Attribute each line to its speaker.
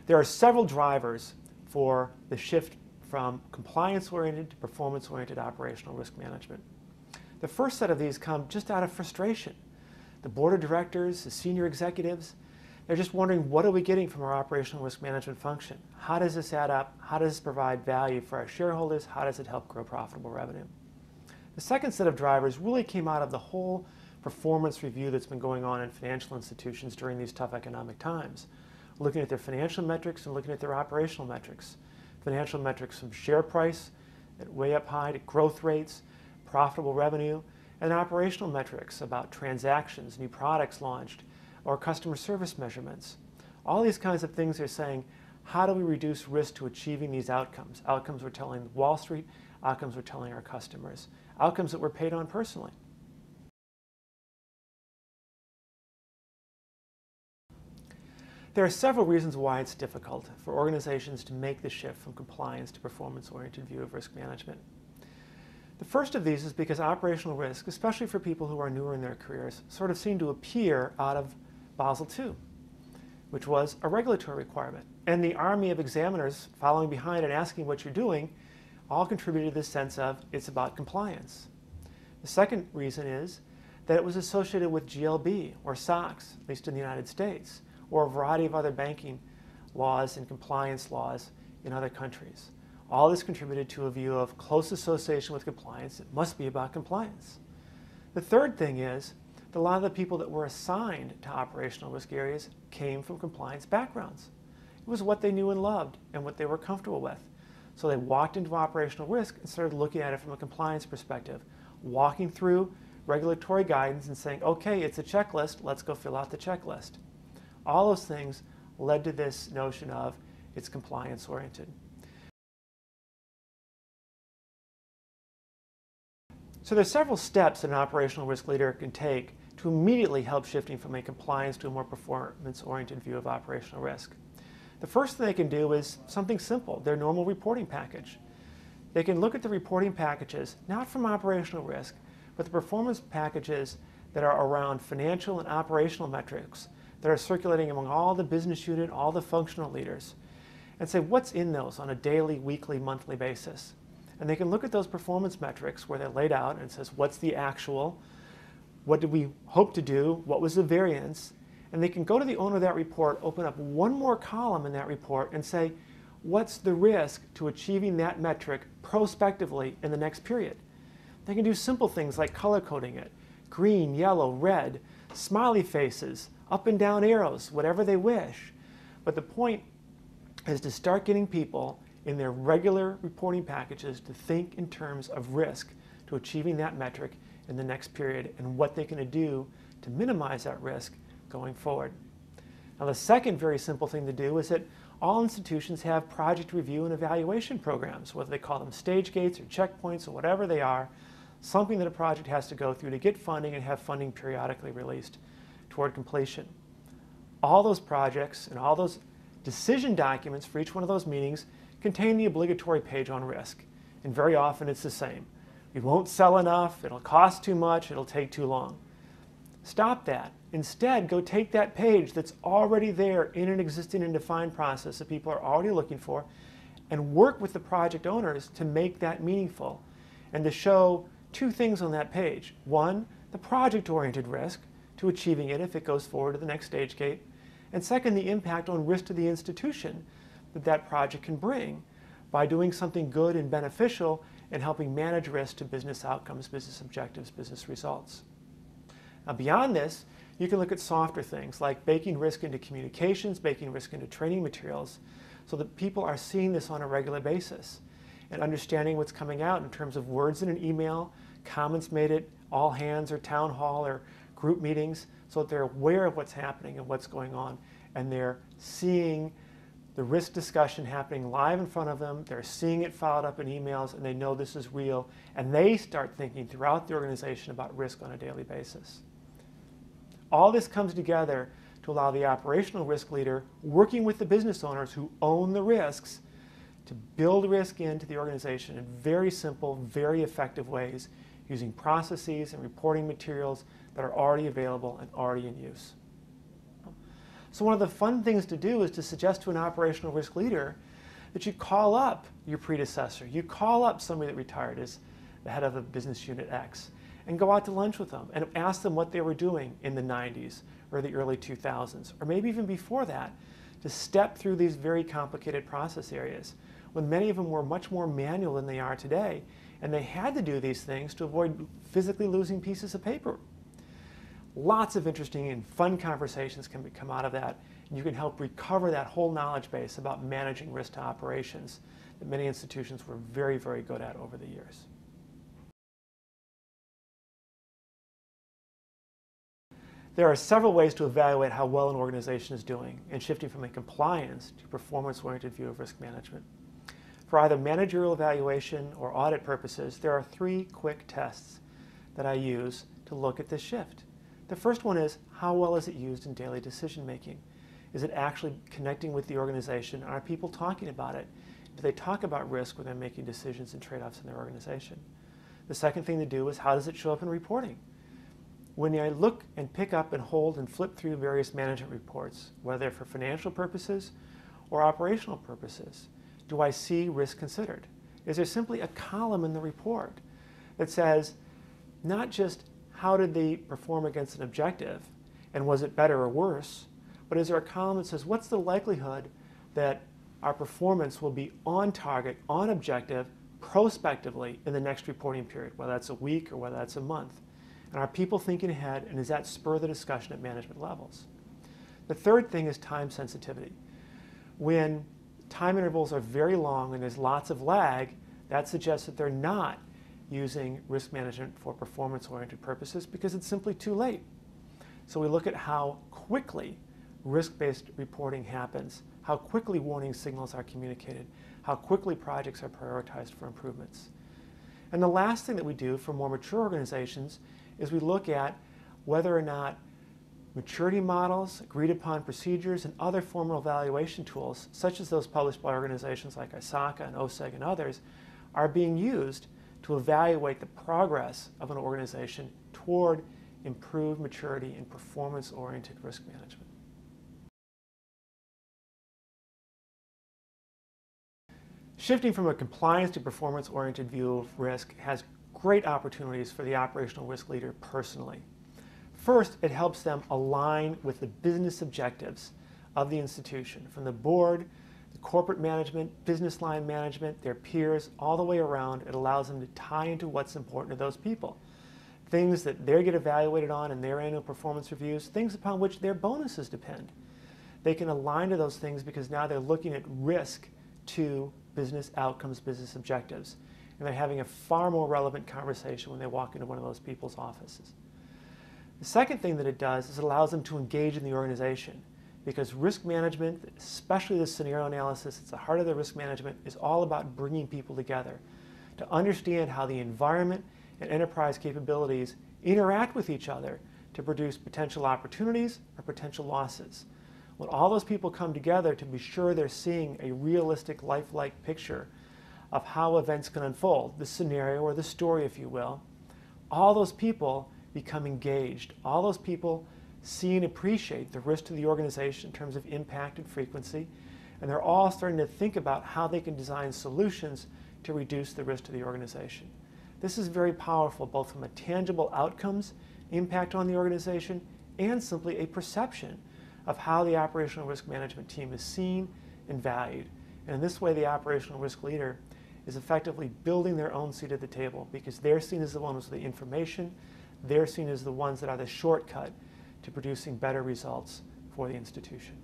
Speaker 1: There are several drivers for the shift from compliance-oriented to performance-oriented operational risk management. The first set of these come just out of frustration. The board of directors, the senior executives, they're just wondering, what are we getting from our operational risk management function? How does this add up? How does this provide value for our shareholders? How does it help grow profitable revenue? The second set of drivers really came out of the whole performance review that's been going on in financial institutions during these tough economic times, looking at their financial metrics and looking at their operational metrics. Financial metrics from share price, way up high, to growth rates, profitable revenue, and operational metrics about transactions, new products launched, or customer service measurements. All these kinds of things are saying, how do we reduce risk to achieving these outcomes? Outcomes we're telling Wall Street, outcomes we're telling our customers, outcomes that we're paid on personally. There are several reasons why it's difficult for organizations to make the shift from compliance to performance-oriented view of risk management. The first of these is because operational risk, especially for people who are newer in their careers, sort of seem to appear out of Basel II, which was a regulatory requirement. And the army of examiners following behind and asking what you're doing all contributed to this sense of it's about compliance. The second reason is that it was associated with GLB or SOX, at least in the United States, or a variety of other banking laws and compliance laws in other countries. All this contributed to a view of close association with compliance. It must be about compliance. The third thing is that a lot of the people that were assigned to operational risk areas came from compliance backgrounds. It was what they knew and loved and what they were comfortable with. So they walked into operational risk and started looking at it from a compliance perspective, walking through regulatory guidance and saying, okay, it's a checklist, let's go fill out the checklist. All those things led to this notion of it's compliance oriented. So there's several steps that an operational risk leader can take to immediately help shifting from a compliance to a more performance-oriented view of operational risk. The first thing they can do is something simple, their normal reporting package. They can look at the reporting packages, not from operational risk, but the performance packages that are around financial and operational metrics that are circulating among all the business unit, all the functional leaders, and say what's in those on a daily, weekly, monthly basis. And they can look at those performance metrics where they're laid out and it says what's the actual, what did we hope to do, what was the variance, and they can go to the owner of that report, open up one more column in that report and say what's the risk to achieving that metric prospectively in the next period. They can do simple things like color coding it, green, yellow, red, smiley faces, up and down arrows, whatever they wish. But the point is to start getting people in their regular reporting packages to think in terms of risk to achieving that metric in the next period and what they can do to minimize that risk going forward. Now the second very simple thing to do is that all institutions have project review and evaluation programs, whether they call them stage gates or checkpoints or whatever they are, something that a project has to go through to get funding and have funding periodically released toward completion. All those projects and all those decision documents for each one of those meetings contain the obligatory page on risk. And very often it's the same. We won't sell enough, it'll cost too much, it'll take too long. Stop that. Instead, go take that page that's already there in an existing and defined process that people are already looking for and work with the project owners to make that meaningful and to show two things on that page. One, the project-oriented risk to achieving it if it goes forward to the next stage gate. And second, the impact on risk to the institution that that project can bring by doing something good and beneficial and helping manage risk to business outcomes, business objectives, business results. Now beyond this, you can look at softer things like baking risk into communications, baking risk into training materials so that people are seeing this on a regular basis and understanding what's coming out in terms of words in an email, comments made at all hands or town hall or group meetings so that they're aware of what's happening and what's going on and they're seeing the risk discussion happening live in front of them, they're seeing it followed up in emails and they know this is real and they start thinking throughout the organization about risk on a daily basis. All this comes together to allow the operational risk leader working with the business owners who own the risks to build risk into the organization in very simple, very effective ways using processes and reporting materials that are already available and already in use. So one of the fun things to do is to suggest to an operational risk leader that you call up your predecessor, you call up somebody that retired as the head of a business unit X, and go out to lunch with them and ask them what they were doing in the 90s or the early 2000s, or maybe even before that, to step through these very complicated process areas when many of them were much more manual than they are today, and they had to do these things to avoid physically losing pieces of paper. Lots of interesting and fun conversations can come out of that, and you can help recover that whole knowledge base about managing risk to operations that many institutions were very, very good at over the years. There are several ways to evaluate how well an organization is doing in shifting from a compliance to performance-oriented view of risk management. For either managerial evaluation or audit purposes, there are 3 quick tests that I use to look at this shift. The first one is, how well is it used in daily decision making? Is it actually connecting with the organization? Are people talking about it? Do they talk about risk when they're making decisions and trade-offs in their organization? The second thing to do is, how does it show up in reporting? When I look and pick up and hold and flip through various management reports, whether they're for financial purposes or operational purposes, do I see risk considered? Is there simply a column in the report that says not just how did they perform against an objective and was it better or worse, but is there a column that says what's the likelihood that our performance will be on target, on objective, prospectively in the next reporting period, whether that's a week or whether that's a month? And are people thinking ahead, and does that spur the discussion at management levels? The third thing is time sensitivity. When time intervals are very long and there's lots of lag, that suggests that they're not using risk management for performance-oriented purposes because it's simply too late. So we look at how quickly risk-based reporting happens, how quickly warning signals are communicated, how quickly projects are prioritized for improvements. And the last thing that we do for more mature organizations is we look at whether or not maturity models, agreed upon procedures, and other formal evaluation tools, such as those published by organizations like ISACA and OSEG and others, are being used to evaluate the progress of an organization toward improved maturity and performance-oriented risk management. Shifting from a compliance to performance-oriented view of risk has great opportunities for the operational risk leader personally. First, it helps them align with the business objectives of the institution, from the board, the corporate management, business line management, their peers, all the way around. It allows them to tie into what's important to those people. Things that they get evaluated on in their annual performance reviews, things upon which their bonuses depend. They can align to those things because now they're looking at risk to business outcomes, business objectives. And they're having a far more relevant conversation when they walk into one of those people's offices. The second thing that it does is it allows them to engage in the organization, because risk management, especially the scenario analysis, it's the heart of the risk management, is all about bringing people together to understand how the environment and enterprise capabilities interact with each other to produce potential opportunities or potential losses. When all those people come together to be sure they're seeing a realistic, lifelike picture of how events can unfold, the scenario or the story, if you will, all those people become engaged. All those people see and appreciate the risk to the organization in terms of impact and frequency, and they're all starting to think about how they can design solutions to reduce the risk to the organization. This is very powerful, both from a tangible outcomes impact on the organization and simply a perception of how the operational risk management team is seen and valued. And in this way, the operational risk leader is effectively building their own seat at the table because they're seen as the ones with the information, they're seen as the ones that are the shortcut to producing better results for the institution.